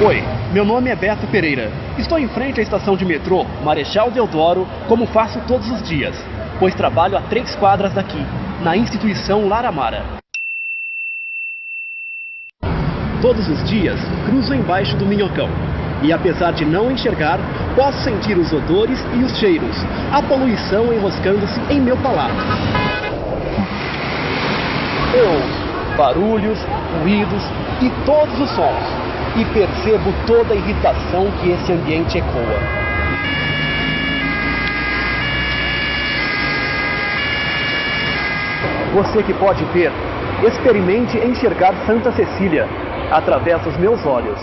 Oi, meu nome é Beto Pereira. Estou em frente à estação de metrô Marechal Deodoro, como faço todos os dias, pois trabalho a 3 quadras daqui, na instituição Laramara. Todos os dias, cruzo embaixo do Minhocão. E apesar de não enxergar, posso sentir os odores e os cheiros, a poluição enroscando-se em meu palato. Eu ouço barulhos, ruídos e todos os sons. E percebo toda a irritação que esse ambiente ecoa. Você que pode ver, experimente enxergar Santa Cecília através dos meus olhos.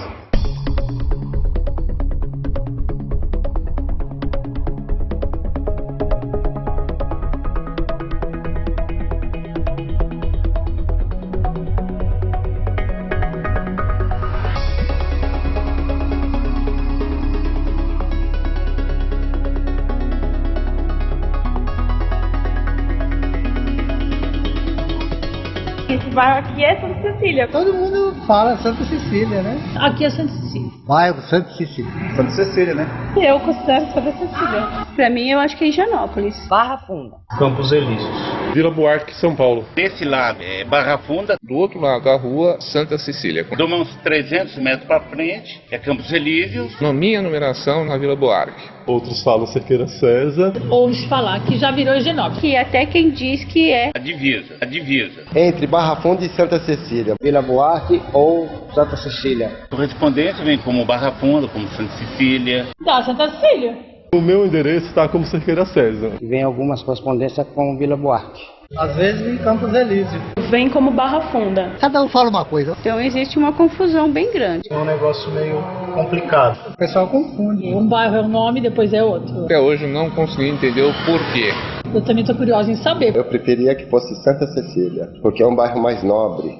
Esse bairro aqui é Santa Cecília. Todo mundo fala Santa Cecília, né? Aqui é Santa Cecília. Bairro Santa Cecília. Santa Cecília, né? Eu considero Santa Cecília. Pra mim, eu acho que é Higienópolis. Barra Funda. Campos Elíseos. Vila Buarque, São Paulo. Desse lado é Barra Funda. Do outro lado da rua, Santa Cecília. Dou uns 300 metros para frente, é Campos Elíseos. Na minha numeração, na Vila Buarque. Outros falam Cerqueira César. Ouve falar que já virou Higienópolis. Que até quem diz que é A divisa. Entre Barra Funda e Santa Cecília. Vila Buarque ou Santa Cecília. Correspondência vem como Barra Funda, como Santa Cecília. da Santa Cecília. O meu endereço está como Cerqueira César. E vem algumas correspondências com Vila Buarque. Às vezes em Campos Elíseos. Vem como Barra Funda. Cada um fala uma coisa. Então existe uma confusão bem grande. É um negócio meio complicado. O pessoal confunde. Um bairro é um nome, depois é outro. Até hoje eu não consegui entender o porquê. Eu também tô curiosa em saber. Eu preferia que fosse Santa Cecília, porque é um bairro mais nobre.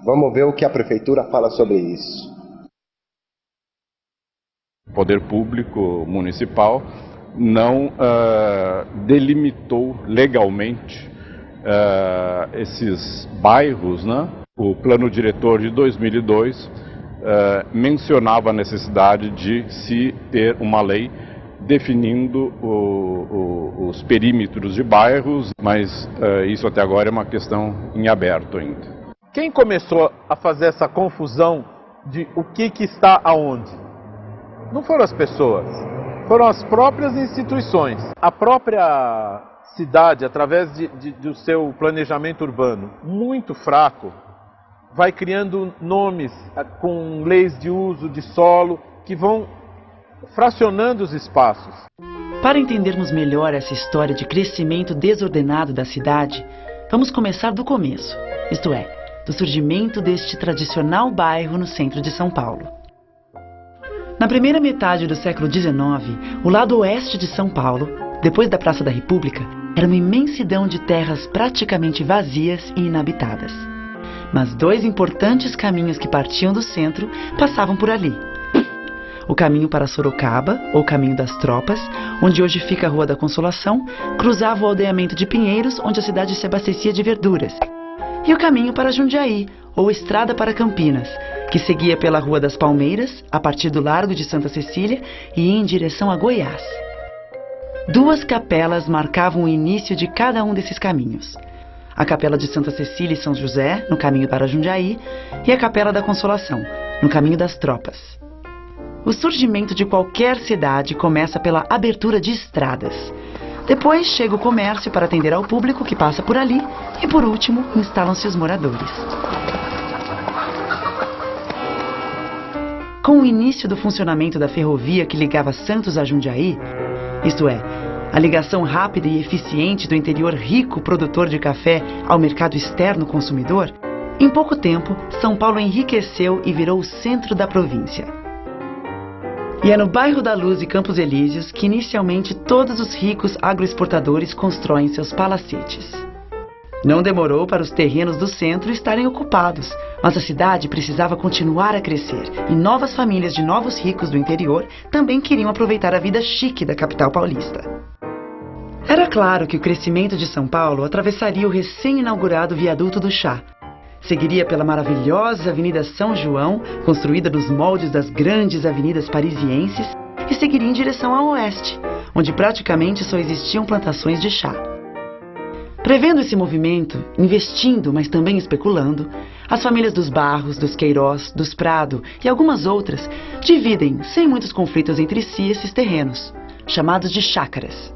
Vamos ver o que a prefeitura fala sobre isso. O poder público municipal não delimitou legalmente esses bairros, né? O plano diretor de 2002 mencionava a necessidade de se ter uma lei definindo os perímetros de bairros, mas isso até agora é uma questão em aberto ainda. Quem começou a fazer essa confusão de o que está aonde? Não foram as pessoas, foram as próprias instituições. A própria cidade, através do seu planejamento urbano muito fraco, vai criando nomes com leis de uso de solo que vão fracionando os espaços. Para entendermos melhor essa história de crescimento desordenado da cidade, vamos começar do começo, isto é, do surgimento deste tradicional bairro no centro de São Paulo. Na primeira metade do século XIX, o lado oeste de São Paulo, depois da Praça da República, era uma imensidão de terras praticamente vazias e inabitadas. Mas 2 importantes caminhos que partiam do centro passavam por ali. O caminho para Sorocaba, ou Caminho das Tropas, onde hoje fica a Rua da Consolação, cruzava o aldeamento de Pinheiros, onde a cidade se abastecia de verduras. E o caminho para Jundiaí, ou Estrada para Campinas, que seguia pela Rua das Palmeiras, a partir do Largo de Santa Cecília e ia em direção a Goiás. 2 capelas marcavam o início de cada um desses caminhos. A Capela de Santa Cecília e São José, no caminho para Jundiaí, e a Capela da Consolação, no caminho das Tropas. O surgimento de qualquer cidade começa pela abertura de estradas. Depois chega o comércio para atender ao público que passa por ali e, por último, instalam-se os moradores. Com o início do funcionamento da ferrovia que ligava Santos a Jundiaí, isto é, a ligação rápida e eficiente do interior rico produtor de café ao mercado externo consumidor, em pouco tempo, São Paulo enriqueceu e virou o centro da província. E é no bairro da Luz e Campos Elíseos que inicialmente todos os ricos agroexportadores constroem seus palacetes. Não demorou para os terrenos do centro estarem ocupados, mas a cidade precisava continuar a crescer e novas famílias de novos ricos do interior também queriam aproveitar a vida chique da capital paulista. Era claro que o crescimento de São Paulo atravessaria o recém-inaugurado Viaduto do Chá, Seguiria pela maravilhosa Avenida São João, construída nos moldes das grandes avenidas parisienses, e seguiria em direção ao oeste, onde praticamente só existiam plantações de chá. Prevendo esse movimento, investindo, mas também especulando, as famílias dos Barros, dos Queiroz, dos Prado e algumas outras dividem, sem muitos conflitos entre si, esses terrenos, chamados de chácaras.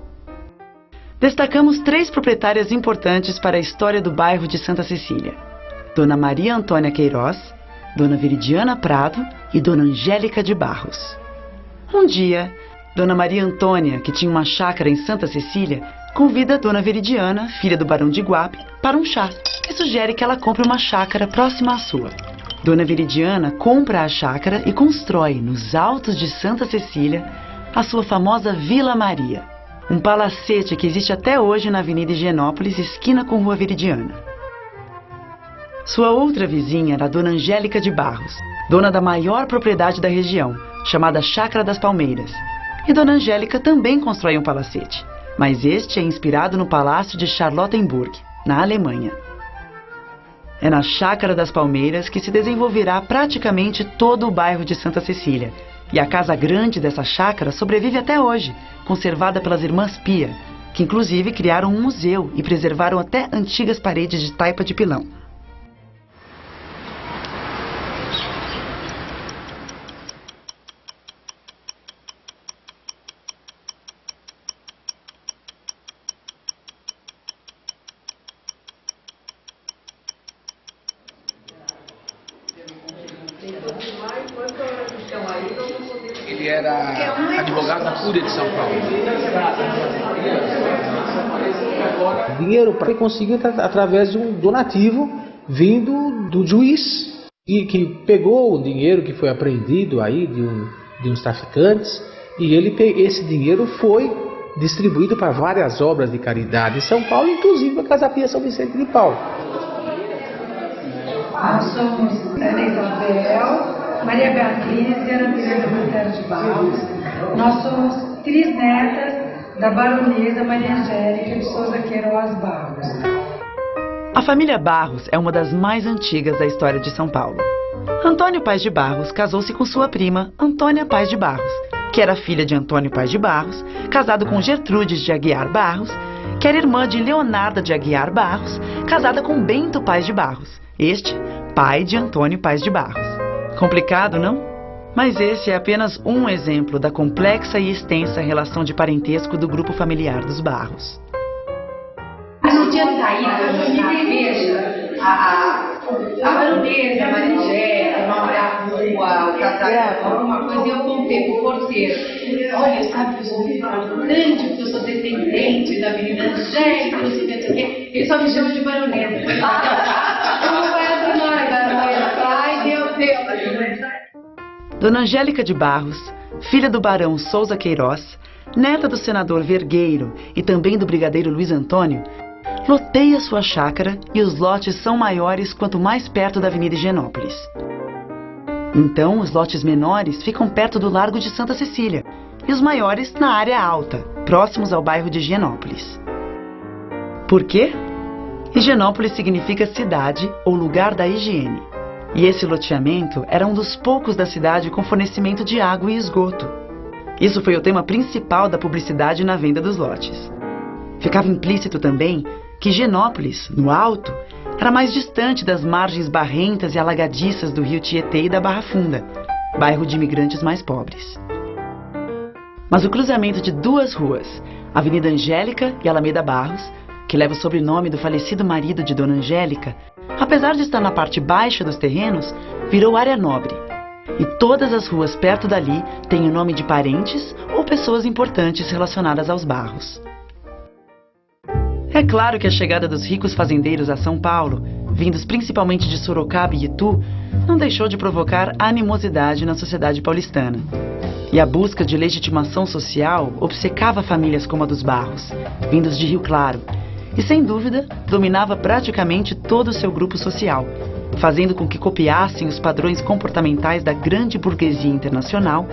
Destacamos 3 proprietárias importantes para a história do bairro de Santa Cecília: Dona Maria Antônia Queiroz, Dona Veridiana Prado e Dona Angélica de Barros. Um dia, Dona Maria Antônia, que tinha uma chácara em Santa Cecília, convida a Dona Veridiana, filha do Barão de Iguape, para um chá e sugere que ela compre uma chácara próxima à sua. Dona Veridiana compra a chácara e constrói, nos altos de Santa Cecília, a sua famosa Vila Maria, um palacete que existe até hoje na Avenida Higienópolis, esquina com Rua Veridiana. Sua outra vizinha era a Dona Angélica de Barros, dona da maior propriedade da região, chamada Chácara das Palmeiras. E Dona Angélica também constrói um palacete, mas este é inspirado no Palácio de Charlottenburg, na Alemanha. É na Chácara das Palmeiras que se desenvolverá praticamente todo o bairro de Santa Cecília, e a casa grande dessa chácara sobrevive até hoje, conservada pelas irmãs Pia, que inclusive criaram um museu e preservaram até antigas paredes de taipa de pilão. Ele era advogado na Cúria de São Paulo. Dinheiro ele conseguiu através de um donativo vindo do juiz, e que pegou o dinheiro que foi apreendido aí de uns traficantes, e esse dinheiro foi distribuído para várias obras de caridade em São Paulo, inclusive a Casa Pia São Vicente de Paulo. Nós somos Ana Isabel, Maria Beatriz e Ana Teresa Monteiro de Barros. Nós somos trisnetas da baronesa Maria Angélica de Souza Queiroz Barros. A família Barros é uma das mais antigas da história de São Paulo. Antônio Paz de Barros casou-se com sua prima, Antônia Paz de Barros, que era filha de Antônio Paz de Barros, casado com Gertrudes de Aguiar Barros, que era irmã de Leonarda de Aguiar Barros, casada com Bento Paz de Barros, este, pai de Antônio Paz de Barros. Complicado, não? Mas esse é apenas um exemplo da complexa e extensa relação de parentesco do grupo familiar dos Barros. No dia saída da igreja, a baronesa, a Maria Angélica, a rua, o casal, alguma coisa, e eu contei pro porteiro: olha, sabe que eu sou muito importante, porque eu sou descendente da Avenida Angélica, não sei o que, ele só me chama de baronesa. Como vai a senhora, baronesa? Ai, meu Deus! Dona Angélica de Barros, filha do barão Souza Queiroz, neta do senador Vergueiro e também do brigadeiro Luiz Antônio, loteia sua chácara e os lotes são maiores quanto mais perto da Avenida Higienópolis. Então, os lotes menores ficam perto do Largo de Santa Cecília e os maiores na área alta, próximos ao bairro de Higienópolis. Por quê? Higienópolis significa cidade ou lugar da higiene. E esse loteamento era um dos poucos da cidade com fornecimento de água e esgoto. Isso foi o tema principal da publicidade na venda dos lotes. Ficava implícito também que Higienópolis, no alto, era mais distante das margens barrentas e alagadiças do rio Tietê e da Barra Funda, bairro de imigrantes mais pobres. Mas o cruzamento de duas ruas, Avenida Angélica e Alameda Barros, que leva o sobrenome do falecido marido de Dona Angélica, apesar de estar na parte baixa dos terrenos, virou área nobre. E todas as ruas perto dali têm o nome de parentes ou pessoas importantes relacionadas aos Barros. É claro que a chegada dos ricos fazendeiros a São Paulo, vindos principalmente de Sorocaba e Itu, não deixou de provocar animosidade na sociedade paulistana. E a busca de legitimação social obcecava famílias como a dos Barros, vindos de Rio Claro, e sem dúvida dominava praticamente todo o seu grupo social, fazendo com que copiassem os padrões comportamentais da grande burguesia internacional,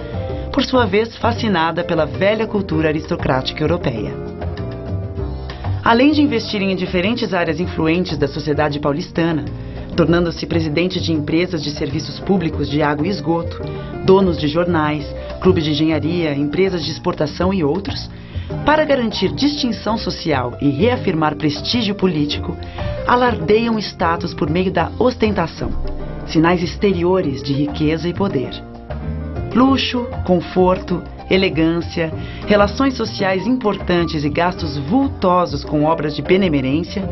por sua vez fascinada pela velha cultura aristocrática europeia. Além de investirem em diferentes áreas influentes da sociedade paulistana, tornando-se presidente de empresas de serviços públicos de água e esgoto, donos de jornais, clubes de engenharia, empresas de exportação e outros, para garantir distinção social e reafirmar prestígio político, alardeiam status por meio da ostentação, sinais exteriores de riqueza e poder. Luxo, conforto, elegância, relações sociais importantes e gastos vultosos com obras de benemerência,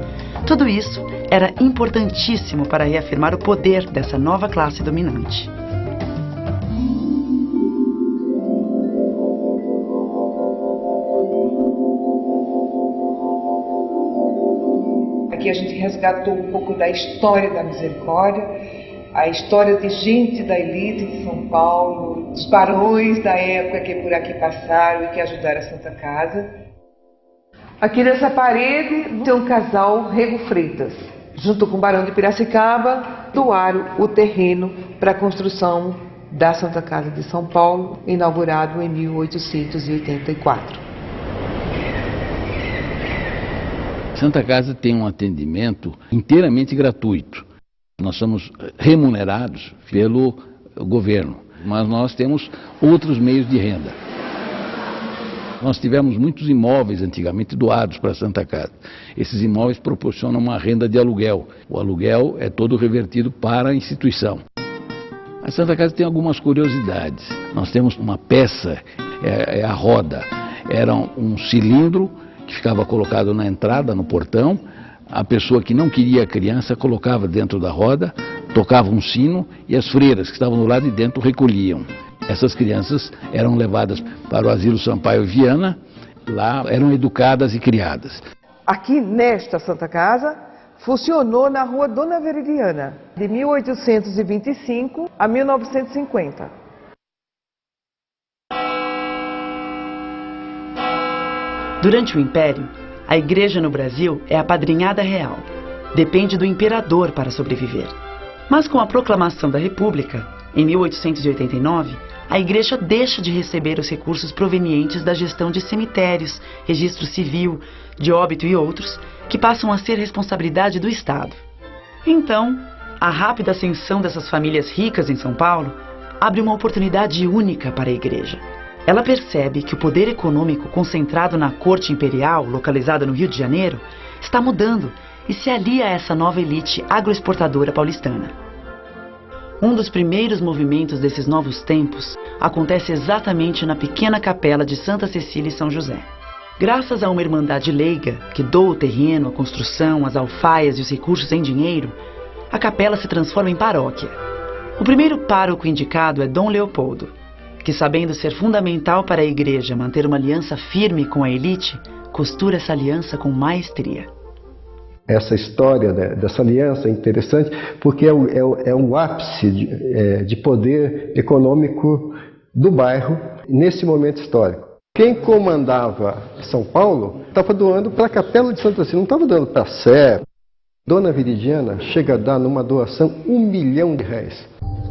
tudo isso era importantíssimo para reafirmar o poder dessa nova classe dominante. Aqui a gente resgatou um pouco da história da misericórdia, a história de gente da elite de São Paulo, os barões da época que por aqui passaram e que ajudaram a Santa Casa. Aqui nessa parede tem um casal, Rego Freitas, junto com o Barão de Piracicaba, doaram o terreno para a construção da Santa Casa de São Paulo, inaugurado em 1884. Santa Casa tem um atendimento inteiramente gratuito. Nós somos remunerados pelo governo, mas nós temos outros meios de renda. Nós tivemos muitos imóveis antigamente doados para a Santa Casa. Esses imóveis proporcionam uma renda de aluguel. O aluguel é todo revertido para a instituição. A Santa Casa tem algumas curiosidades. Nós temos uma peça, é a roda. Era um cilindro que ficava colocado na entrada, no portão. A pessoa que não queria a criança colocava dentro da roda, tocava um sino e as freiras que estavam do lado de dentro recolhiam. Essas crianças eram levadas para o Asilo Sampaio Viana, lá eram educadas e criadas. Aqui nesta Santa Casa, funcionou na rua Dona Veridiana, de 1825 a 1950. Durante o Império, a igreja no Brasil é apadrinhada real. Depende do imperador para sobreviver. Mas com a proclamação da República, em 1889, a igreja deixa de receber os recursos provenientes da gestão de cemitérios, registro civil, de óbito e outros, que passam a ser responsabilidade do Estado. Então, a rápida ascensão dessas famílias ricas em São Paulo abre uma oportunidade única para a igreja. Ela percebe que o poder econômico concentrado na corte imperial, localizada no Rio de Janeiro, está mudando e se alia a essa nova elite agroexportadora paulistana. Um dos primeiros movimentos desses novos tempos acontece exatamente na pequena capela de Santa Cecília e São José. Graças a uma irmandade leiga que doa o terreno, a construção, as alfaias e os recursos em dinheiro, a capela se transforma em paróquia. O primeiro pároco indicado é Dom Leopoldo, que, sabendo ser fundamental para a igreja manter uma aliança firme com a elite, costura essa aliança com maestria. Essa história dessa aliança é interessante porque é um ápice de poder econômico do bairro nesse momento histórico. Quem comandava São Paulo estava doando para a Capela de Santa Cecília, não estava dando para a Sé. Dona Veridiana chega a dar numa doação R$1 milhão.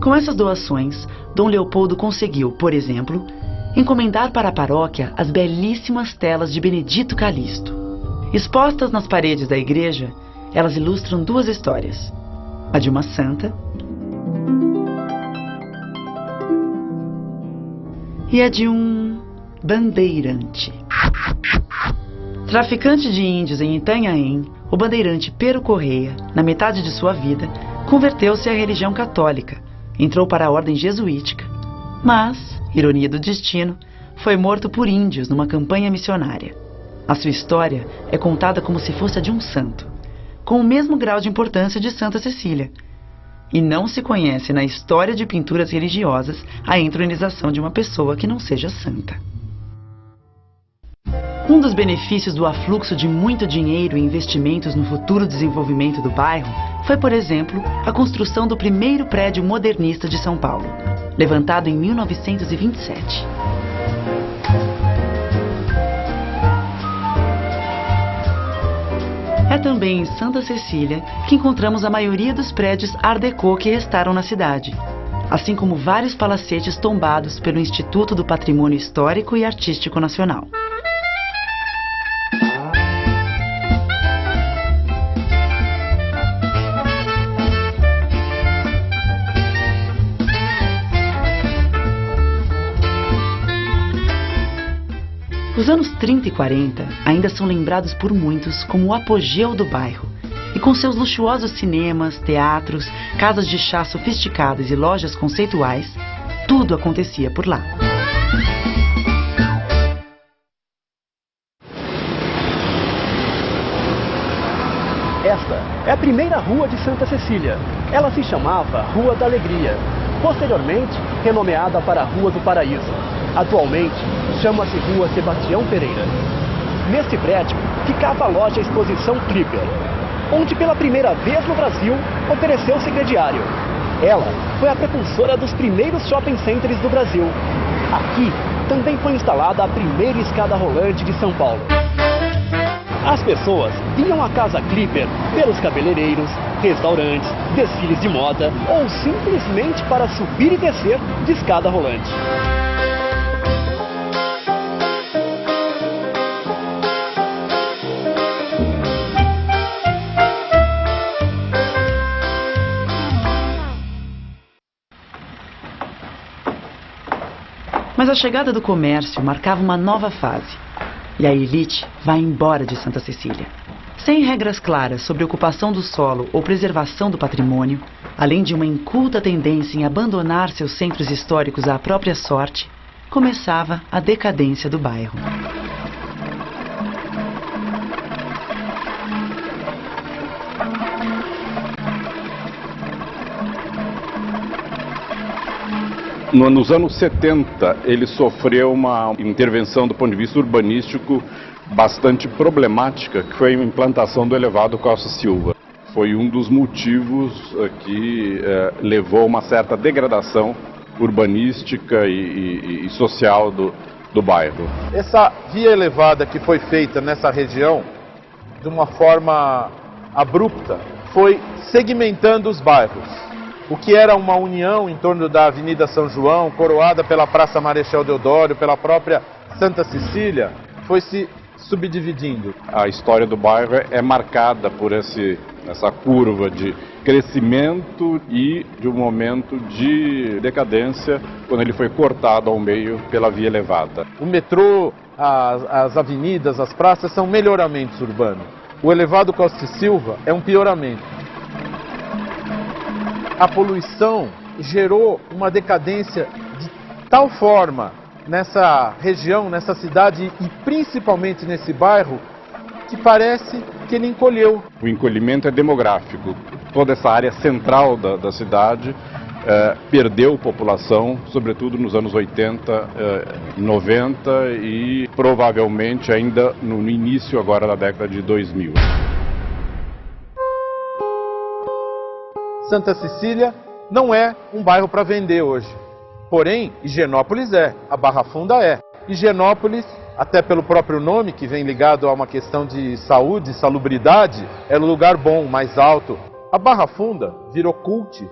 Com essas doações, Dom Leopoldo conseguiu, por exemplo, encomendar para a paróquia as belíssimas telas de Benedito Calixto. Expostas nas paredes da igreja, elas ilustram duas histórias: a de uma santa e a de um bandeirante. Traficante de índios em Itanhaém, o bandeirante Pero Correia, na metade de sua vida, converteu-se à religião católica, entrou para a ordem jesuítica, mas, ironia do destino, foi morto por índios numa campanha missionária. A sua história é contada como se fosse a de um santo, com o mesmo grau de importância de Santa Cecília. E não se conhece na história de pinturas religiosas a entronização de uma pessoa que não seja santa. Um dos benefícios do afluxo de muito dinheiro e investimentos no futuro desenvolvimento do bairro foi, por exemplo, a construção do primeiro prédio modernista de São Paulo, levantado em 1927. É também em Santa Cecília que encontramos a maioria dos prédios Art Deco que restaram na cidade, assim como vários palacetes tombados pelo Instituto do Patrimônio Histórico e Artístico Nacional. Os anos 30 e 40 ainda são lembrados por muitos como o apogeu do bairro. E com seus luxuosos cinemas, teatros, casas de chá sofisticadas e lojas conceituais, tudo acontecia por lá. Esta é a primeira rua de Santa Cecília. Ela se chamava Rua da Alegria, posteriormente renomeada para Rua do Paraíso. Atualmente, chama-se Rua Sebastião Pereira. Neste prédio ficava a loja Exposição Clipper, onde pela primeira vez no Brasil ofereceu-se crediário. Ela foi a precursora dos primeiros shopping centers do Brasil. Aqui também foi instalada a primeira escada rolante de São Paulo. As pessoas vinham à Casa Clipper pelos cabeleireiros, restaurantes, desfiles de moda ou simplesmente para subir e descer de escada rolante. Mas a chegada do comércio marcava uma nova fase. E a elite vai embora de Santa Cecília. Sem regras claras sobre ocupação do solo ou preservação do patrimônio, além de uma inculta tendência em abandonar seus centros históricos à própria sorte, começava a decadência do bairro. Nos anos 70, ele sofreu uma intervenção do ponto de vista urbanístico bastante problemática, que foi a implantação do elevado Costa Silva. Foi um dos motivos que levou a uma certa degradação urbanística e social do bairro. Essa via elevada que foi feita nessa região, de uma forma abrupta, foi segmentando os bairros. O que era uma união em torno da Avenida São João, coroada pela Praça Marechal Deodoro, pela própria Santa Cecília, foi se subdividindo. A história do bairro é marcada por essa curva de crescimento e de um momento de decadência, quando ele foi cortado ao meio pela via elevada. O metrô, as avenidas, as praças são melhoramentos urbanos. O elevado Costa Silva é um pioramento. A poluição gerou uma decadência de tal forma nessa região, nessa cidade e principalmente nesse bairro, que parece que ele encolheu. O encolhimento é demográfico. Toda essa área central da cidade perdeu população, sobretudo nos anos 80, 90 e provavelmente ainda no início agora da década de 2000. Santa Cecília não é um bairro para vender hoje. Porém, Higienópolis é, a Barra Funda é. Higienópolis, até pelo próprio nome, que vem ligado a uma questão de saúde, salubridade, é um lugar bom, mais alto. A Barra Funda virou cult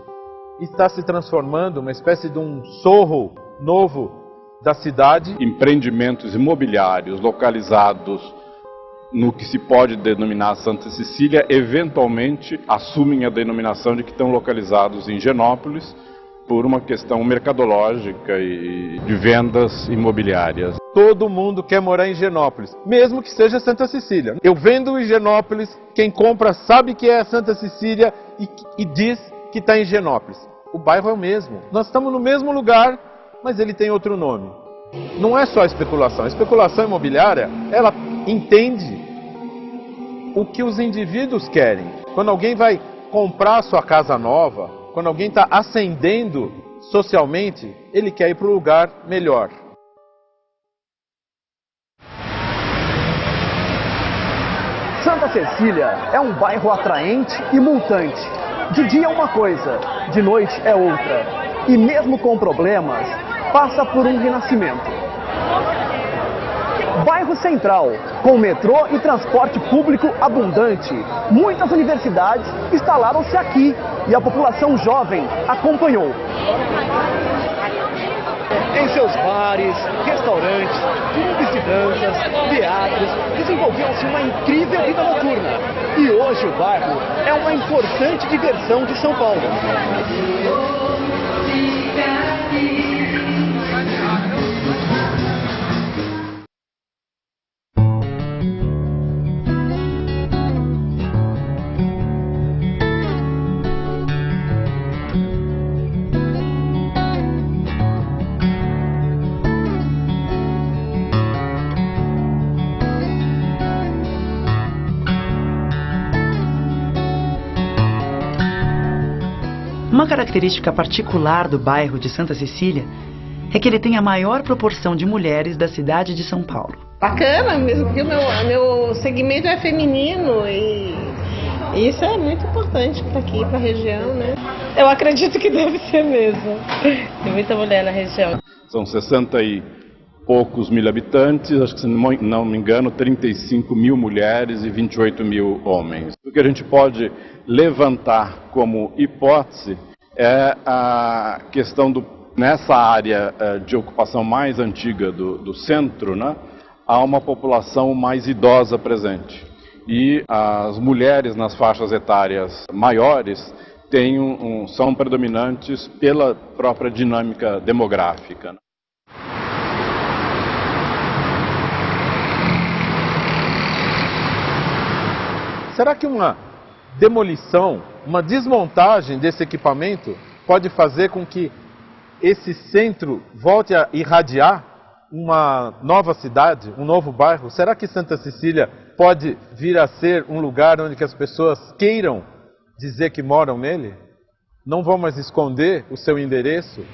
e está se transformando uma espécie de um Sorro novo da cidade. Empreendimentos imobiliários localizados no que se pode denominar Santa Cecília, eventualmente assumem a denominação de que estão localizados em Higienópolis por uma questão mercadológica e de vendas imobiliárias. Todo mundo quer morar em Higienópolis, mesmo que seja Santa Cecília. Eu vendo em Higienópolis, quem compra sabe que é Santa Cecília e diz que está em Higienópolis. O bairro é o mesmo. Nós estamos no mesmo lugar, mas ele tem outro nome. Não é só a especulação. A especulação imobiliária, ela entende o que os indivíduos querem. Quando alguém vai comprar sua casa nova, quando alguém está ascendendo socialmente, ele quer ir para um lugar melhor. Santa Cecília é um bairro atraente e multante. De dia é uma coisa, de noite é outra. E mesmo com problemas, passa por um renascimento. Bairro central, com metrô e transporte público abundante. Muitas universidades instalaram-se aqui e a população jovem acompanhou. Em seus bares, restaurantes, clubes de danças, teatros, desenvolveu-se uma incrível vida noturna. E hoje o bairro é uma importante diversão de São Paulo. Uma característica particular do bairro de Santa Cecília é que ele tem a maior proporção de mulheres da cidade de São Paulo. Bacana, mesmo porque o meu segmento é feminino e isso é muito importante para aqui, para a região, né? Eu acredito que deve ser mesmo. Tem muita mulher na região. São 60 e poucos mil habitantes, acho que se não me engano 35 mil mulheres e 28 mil homens. O que a gente pode levantar como hipótese é a questão nessa área de ocupação mais antiga do centro, né, há uma população mais idosa presente. E as mulheres nas faixas etárias maiores são predominantes pela própria dinâmica demográfica. Será que uma demolição, uma desmontagem desse equipamento pode fazer com que esse centro volte a irradiar uma nova cidade, um novo bairro? Será que Santa Cecília pode vir a ser um lugar onde que as pessoas queiram dizer que moram nele? Não vão mais esconder o seu endereço?